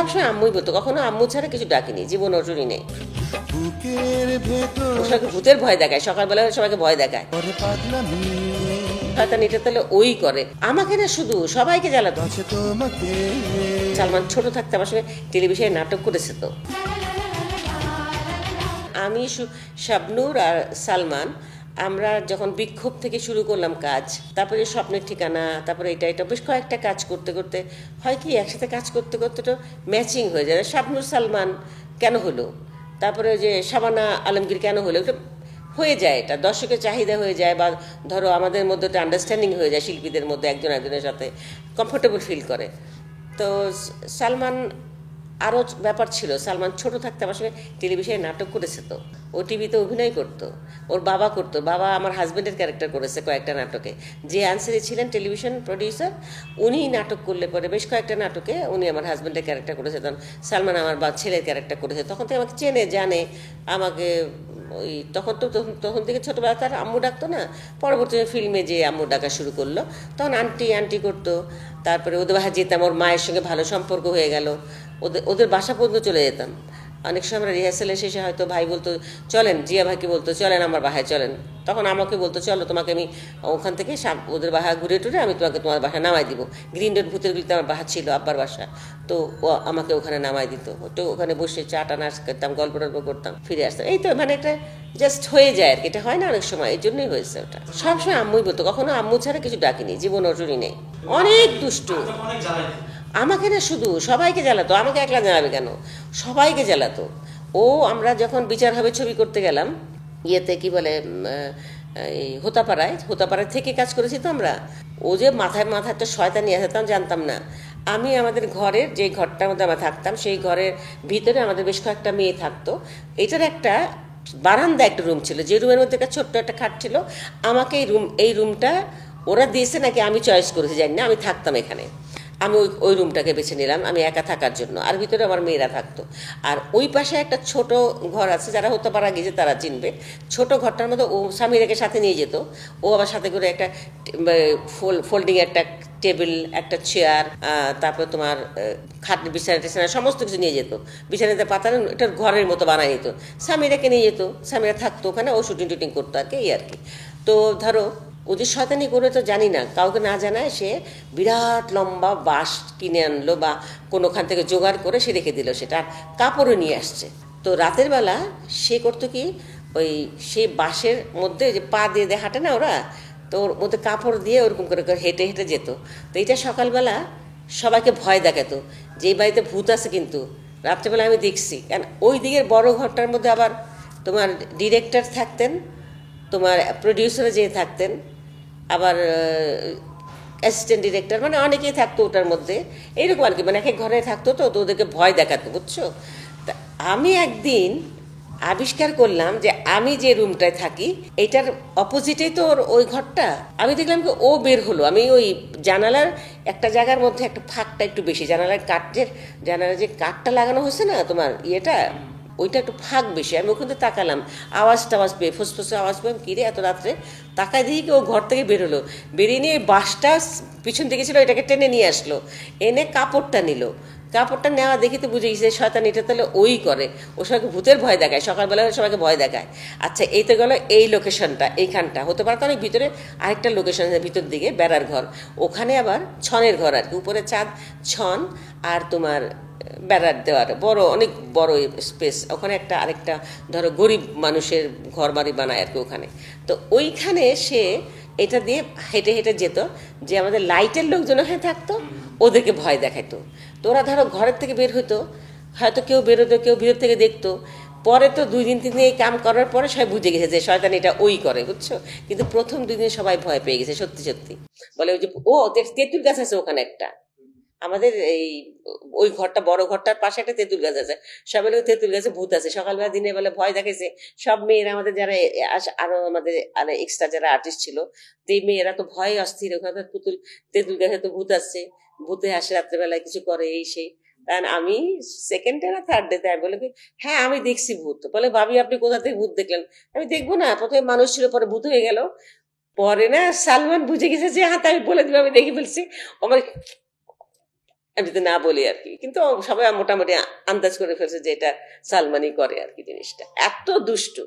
সবসময় আম্মুই বলতো, কখনো আম্মু ছাড়া কিছু ডাকিনি, জীবন অর্জনই নেই। সবাইকে ভূতের ভয় দেখায়, সকালবেলা সবাইকে ভয় দেখায়, শয়তান এটা তাহলে ওই করে। আমাকে না, শুধু সবাইকে জ্বালাতো। সালমান ছোট থাকতে আমার সঙ্গে টেলিভিশনে নাটক করেছে। তো আমি শাবনূর আর সালমান, আমরা যখন বিক্ষোভ থেকে শুরু করলাম কাজ, তারপরে স্বপ্নের ঠিকানা, তারপরে এটা বেশ কয়েকটা কাজ করতে করতে হয় কি, একসাথে কাজ করতে করতে তো ম্যাচিং হয়ে যায়। শাবনূর সালমান কেন হলো, তারপরে যে শাবানা আলমগীর কেন হলো, এটা হয়ে যায়, এটা দর্শকের চাহিদা হয়ে যায়, বা ধরো আমাদের মধ্যে একটা আন্ডারস্ট্যান্ডিং হয়ে যায়, শিল্পীদের মধ্যে একজন একজনের সাথে কমফোর্টেবল ফিল করে। তো সালমান আরও ব্যাপার ছিল, সালমান ছোট থাকতে আমার সঙ্গে টেলিভিশনে নাটক করেছে। তো ও টিভিতে অভিনয় করতো, ওর বাবা করতো, বাবা আমার হাজব্যান্ডের ক্যারেক্টার করেছে কয়েকটা নাটকে। যে আনসারি ছিলেন টেলিভিশন প্রডিউসার, উনি নাটক করলে পরে বেশ কয়েকটা নাটকে উনি আমার হাজব্যান্ডের ক্যারেক্টার করেছে। তখন সালমান আমার ছেলের ক্যারেক্টার করেছে, তখন থেকে আমাকে চেনে জানে আমাকে। ওই তখন থেকে ছোটোবেলা তার আম্মু ডাকতো না, পরবর্তীতে ফিল্মে যে আম্মু ডাকা শুরু করলো, তখন আন্টি আন্টি করতো। তারপরে ওদের বাসায় যেতাম, ওর মায়ের সঙ্গে ভালো সম্পর্ক হয়ে গেল, ওদের বাসা পর্যন্ত চলে যেতাম। অনেক সময় আমরা রিহার্সালে শেষে হয়তো ভাই বলতো চলেন, জিয়া ভাইকে বলতো চলেন আমার বাসায় চলেন, তখন আমাকে বলতো চলো তোমাকে আমি ওখান থেকে ওদের বাসা ঘুরে টুরে আমি তোমাকে তোমার বাসায় নামাই দিব। গ্রিন রোড ভূতের গুলিতে আমার বাসা ছিল, আব্বার বাসা। তো ও আমাকে ওখানে নামাই দিত, তো ওখানে বসে চাটা নাচ করতাম, গল্প টল্প করতাম, ফিরে আসতাম। এই তো মানে একটা জাস্ট হয়ে যায় আর কি, এটা হয় না অনেক সময়, এই জন্যই হয়েছে ওটা। সবসময় আম্মুই বলতো, কখনো আম্মু ছাড়া কিছু ডাকিনি, জীবন অর্জনই নেই। অনেক দুষ্টু আমাকে না, শুধু সবাইকে জ্বালাতো, আমাকে একলা জ্বালাবে কেন, সবাইকে জ্বালাতো। ও আমরা যখন বিচার হবে ছবি করতে গেলাম ইয়েতে কি বলে এই হোতাপাড়ায় থেকে কাজ করেছি তো আমরা। ও যে মাথায় একটা শয়তানি আছে তা জানতাম না আমি। আমাদের ঘরের যে ঘরটার মধ্যে আমরা থাকতাম, সেই ঘরের ভিতরে আমাদের বেশ কয়েকটা মেয়ে থাকতো। এটার একটা বারান্দা একটা রুম ছিল, যে রুমের মধ্যে একটা ছোট্ট একটা খাট ছিল। আমাকে এই রুমটা ওরা দিয়েছে নাকি আমি চয়েস করেছি জানি না, আমি থাকতাম এখানে। আমি ওই রুমটাকে বেছে নিলাম আমি একা থাকার জন্য, আর ভিতরে আমার মেয়েরা থাকতো। আর ওই পাশে একটা ছোট ঘর আছে, যারা হতে পারা গেছে তারা চিনবে। ছোট ঘরটার মধ্যে ও স্বামীরাকে সাথে নিয়ে যেত, ও আবার সাথে করে একটা ফোল্ডিং একটা টেবিল, একটা চেয়ার, তারপর তোমার খাট, বিছানা টিছানা সমস্ত কিছু নিয়ে যেত। বিছানাতে পাতা এটার ঘরের মতো বানাই নিত, স্বামীরাকে নিয়ে যেত, স্বামীরা থাকতো ওখানে, ও শুটিং টুটিং করতো আর কি, এই আর কি। তো ধরো ও যে শয়তানি করে তো জানি না, কাউকে না জানায় সে বিরাট লম্বা বাঁশ কিনে আনলো, বা কোনোখান থেকে জোগাড় করে সে রেখে দিল, সেটা কাপড়ও নিয়ে আসছে। তো রাতের বেলা সে করতো কি, ওই সে বাঁশের মধ্যে যে পা দিয়ে হাঁটে না ওরা, তো ওর মধ্যে কাপড় দিয়ে ওরকম করে হেঁটে হেঁটে যেত। তো এটা সকালবেলা সবাইকে ভয় দেখাতো যে এই বাড়িতে ভূত আছে, কিন্তু রাত্রেবেলা আমি দেখছি। কারণ ওই দিকের বড় ঘরটার মধ্যে আবার তোমার ডিরেক্টর থাকতেন, তোমার প্রডিউসারে যে থাকতেন, আবার অ্যাসিস্ট্যান্ট ডিরেক্টর, মানে অনেকেই থাকতো ওটার মধ্যে, এইরকম আর কি, মানে এক এক ঘরে থাকতো। তো ওদেরকে ভয় দেখাতো, বুঝছো। তা আমি একদিন আবিষ্কার করলাম যে আমি যে রুমটায় থাকি এইটার অপোজিটেই তো ওই ঘরটা। আমি দেখলাম কি ও বের হলো, আমি ওই জানালার একটা জায়গার মধ্যে একটা ফাঁকটা একটু বেশি, জানালার যে কাঠটা লাগানো হয়েছে না তোমার ইয়েটা, ওইটা একটু ফাঁক বেশি। আমি ওখান থেকে তাকালাম, আওয়াজ পেয়ে, ফুসফুসে আওয়াজ পেয়ে, কিরে এত রাত্রে, তাকায় দিয়ে কি ও ঘর থেকে বেরোলো, বেরিয়ে নিয়ে বাঁশটা পিছন থেকে ছিল এটাকে টেনে নিয়ে আসলো, এনে কাপড়টা নিল। কাপড়টা নেওয়া দেখি তো বুঝে গেছে শয়তান এটা তাহলে ওই করে, ও সবাইকে ভূতের ভয় দেখায়, সকালবেলা সবাইকে ভয় দেখায়। আচ্ছা এই তো গেল এই লোকেশনটা, এইখানটা হতে পারে অনেক ভিতরে আরেকটা লোকেশন আছে ভিতর দিকে, বেড়ার ঘর, ওখানে আবার ছনের ঘর আর কি, উপরে ছাদ, ছন, আর তোমার বেড়ার দেওয়ার বড়, অনেক বড় স্পেস ওখানে, একটা আরেকটা ধরো গরিব মানুষের ঘর বাড়ি বানায় আর কি ওখানে। তো ওইখানে সে এটা দিয়ে হেঁটে হেঁটে যেত, যে আমাদের লাইটের লোকজন ওখানে থাকতো, ওদেরকে ভয় দেখাইতো। তো ওরা ধরো ঘরের থেকে বের হতো, হয়তো কেউ বেরোতো, কেউ ভিতর থেকে দেখতো। পরে তো 2 দিন 3 দিন এই কাম করার পরে সবাই বুঝে গেছে যে শয়তান এটা ওই করে, বুঝছো। কিন্তু প্রথম 2 দিন সবাই ভয় পেয়ে গেছে, সত্যি সত্যি। বলে ওই যে ও তেঁতুল গাছ আছে ওখানে একটা, আমাদের এই ওই ঘরটা, বড় ঘরটার পাশে একটা তেঁতুল গাছ আছে, সবাই ওই তেঁতুল গাছে ভূত আছে। সকালবেলা দিনের বেলা ভয় দেখেছে সব মেয়েরা, আমাদের যারা আরো আমাদের এক্সট্রা যারা আর্টিস্ট ছিল, তো এই মেয়েরা তো ভয়ে অস্থির, ওখানে তেঁতুল গাছে তো ভূত আসছে, ভূতে আসে রাত্রেবেলায় কিছু করে এই সেই। কারণ আমি সেকেন্ড ডে না থার্ড ডে তাই বলে কি, হ্যাঁ আমি দেখছি ভূত। বলে ভাবি আপনি কোথা থেকে ভূত দেখলেন? আমি দেখবো না, প্রথমে মানুষ ছিল পরে ভূত হয়ে গেল। পরে না সালমান বুঝে গেছে যে হ্যাঁ, তাই বলে দিবে আমি দেখে ফেলছি। আমার আমি যদি না বলি আর কি, কিন্তু সবাই মোটামুটি আন্দাজ করে ফেলছে যে এটা সালমানই করে আর কি, জিনিসটা এত দুষ্টু।